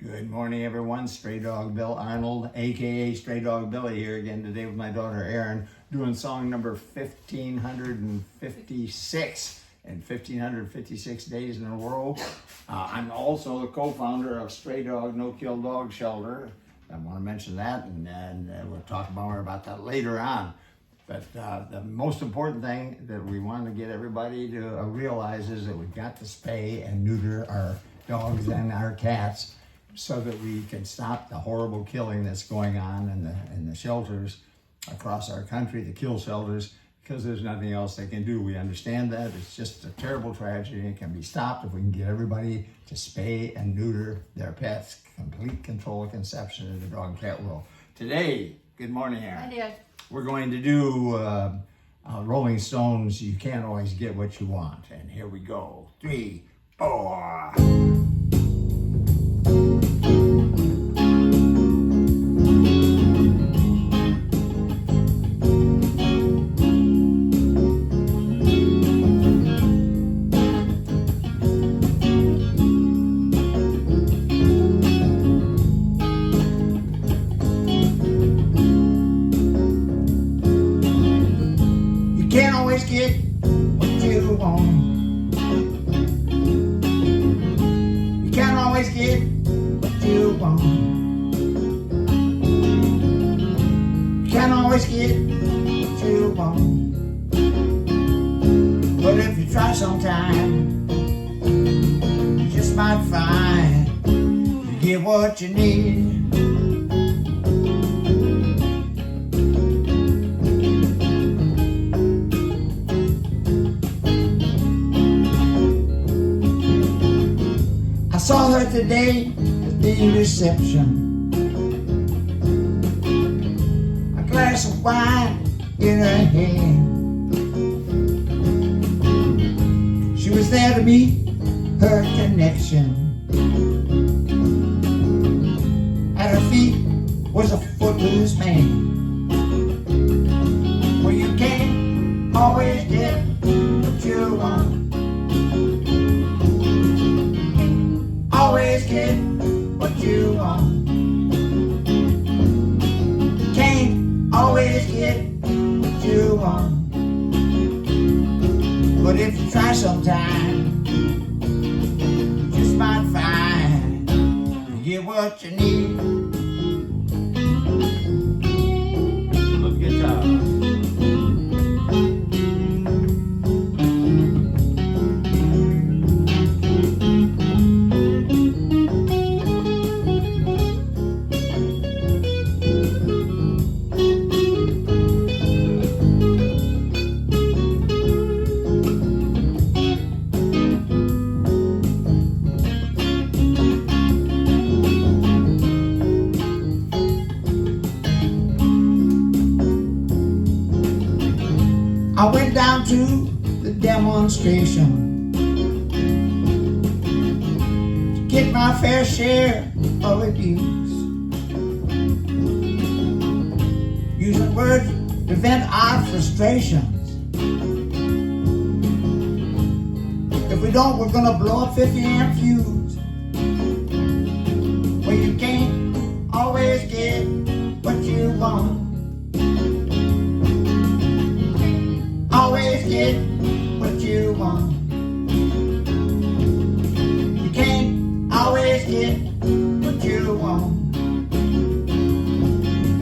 Good morning, everyone. Straydog Bill Arnold, aka Straydog Billy, here again today with my daughter ERIN, doing song number 1556 and 1556 days in a row. I'm also the co-founder of Straydog No-Kill Dog Shelter. I want to mention that, and we'll talk more about that later on. But the most important thing that we want to get everybody to realize is that we've got to spay and neuter our dogs and our cats, so that we can stop the horrible killing that's going on in the shelters across our country, the kill shelters, because there's nothing else they can do. We understand that. It's just a terrible tragedy. It can be stopped if we can get everybody to spay and neuter their pets. Complete control of conception in the dog and cat world. Today, good morning, Erin. Hi, Dad. We're going to do Rolling Stones, You Can't Always Get What You Want. And here we go. 3, 4. Can't always get what you want. You can't always get what you want. You can't always get what you want. But if you try sometime, you just might find you get what you need. I saw her today at the reception, a glass of wine in her hand. She was there to meet her connection. At her feet was a footloose man. Well, you can't always get what you want. Always get what you want. Can't always get what you want. But if you try sometime, you just might find you get what you need. Look guitar. I went down to the demonstration to get my fair share of abuse, using words to vent our frustrations. If we don't, we're gonna blow a 50-amp fuse. Well, you can't always get what you want. Always get what you want. You can't always get what you want.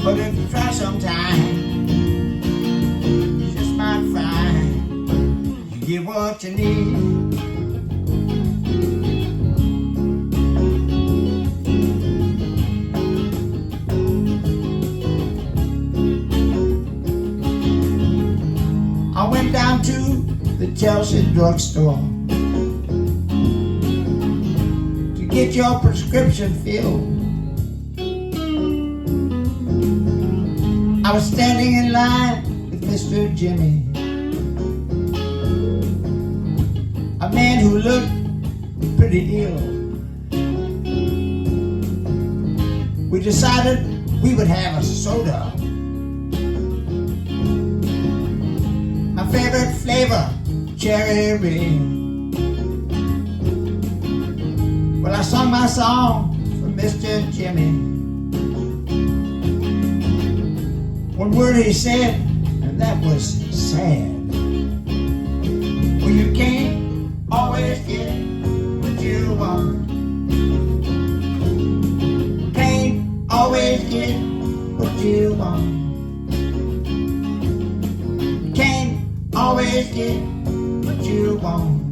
But if you try sometime, you just might find you get what you need. I went down to the Chelsea drugstore to get your prescription filled. I was standing in line with Mr. Jimmy, a man who looked pretty ill. We decided we would have a soda. My favorite flavor, cherry red. Well, I sung my song for Mr. Jimmy. One word he said, and that was sad. Well, you can't always get what you want. Can't always get what you want. Can't always get what you want.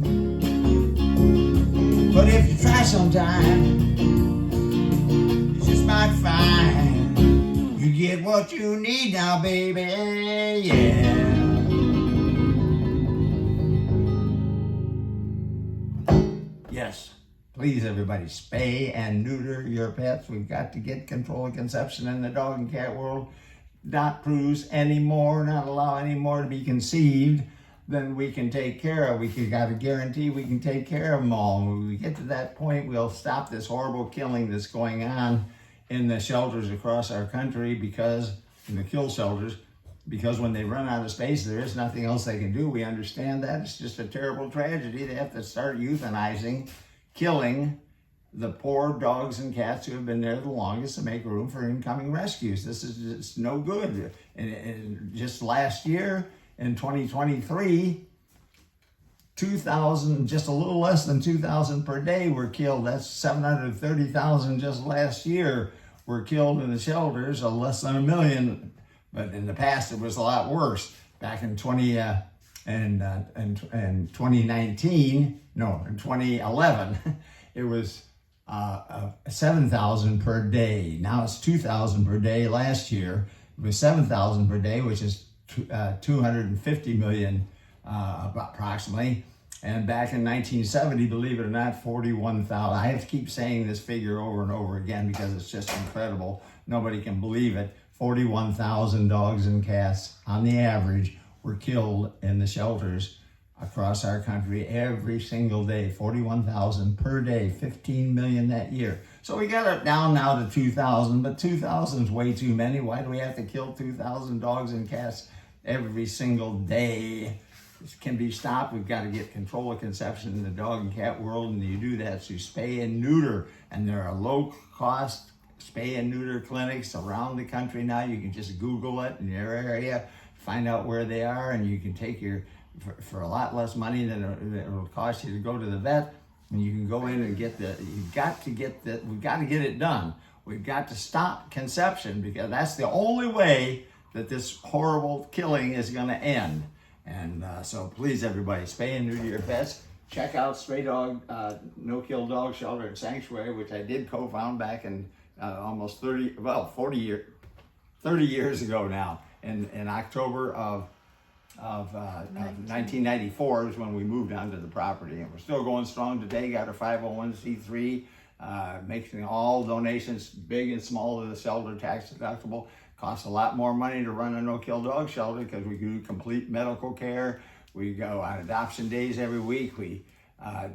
But if you try sometime, you just might find you get what you need now, baby, yeah. Yes, please everybody, spay and neuter your pets. We've got to get control of conception in the dog and cat world. Not produce anymore, not allow any more to be conceived than we can take care of. We got to guarantee we can take care of them all. When we get to that point, we'll stop this horrible killing that's going on in the shelters across our country, because in the kill shelters, because when they run out of space, there is nothing else they can do. We understand that. It's just a terrible tragedy. They have to start euthanizing, killing the poor dogs and cats who have been there the longest to make room for incoming rescues. This is just no good. And just last year, in 2023, 2,000, just a little less than 2,000 per day were killed. That's 730,000 just last year were killed in the shelters, so less than 1 million. But in the past, it was a lot worse. Back in 2019, no, in 2011, it was 7,000 per day. Now it's 2,000 per day. Last year, it was 7,000 per day, which is 250 million approximately. And back in 1970, believe it or not, 41,000. I have to keep saying this figure over and over again because it's just incredible. Nobody can believe it. 41,000 dogs and cats on the average were killed in the shelters across our country every single day. 41,000 per day, 15 million that year. So we got it down now to 2,000, but 2,000 is way too many. Why do we have to kill 2,000 dogs and cats every single day? This can be stopped. We've got to get control of conception in the dog and cat world, and you do that through spay and neuter. And there are low-cost spay and neuter clinics around the country now. You can just Google it in your area, find out where they are, and you can take for a lot less money than it will cost you to go to the vet, and you can go in and get we've got to get it done. We've got to stop conception, because that's the only way that this horrible killing is going to end. And so please, everybody, spay and neuter your pets. Check out Straydog No-Kill Dog Shelter and Sanctuary, which I did co-found back in almost 30 years ago now. In October of 1994 is when we moved onto the property, and we're still going strong today. Got a 501c3, making all donations, big and small, to the shelter tax deductible. Costs a lot more money to run a no-kill dog shelter because we do complete medical care. We go on adoption days every week. We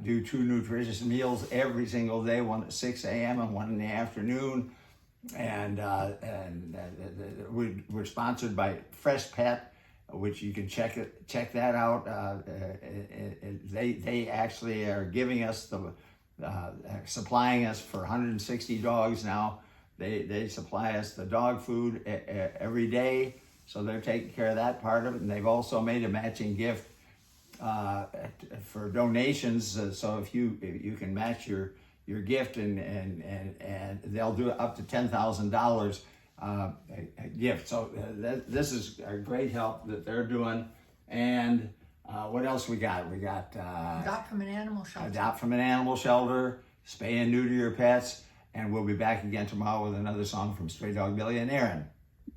do 2 nutritious meals every single day, one at 6 a.m. and one in the afternoon. And we're sponsored by Fresh Pet, which you can check that out. They actually are giving us supplying us for 160 dogs now. They supply us the dog food every day, so they're taking care of that part of it. And they've also made a matching gift for donations. So if you can match your gift, and they'll do up to $10,000 gift. So this is a great help that they're doing. And what else we got? We got Adopt from an Animal Shelter. Adopt from an Animal Shelter, spay and neuter your pets. And we'll be back again tomorrow with another song from Straydog Bill and ERIN.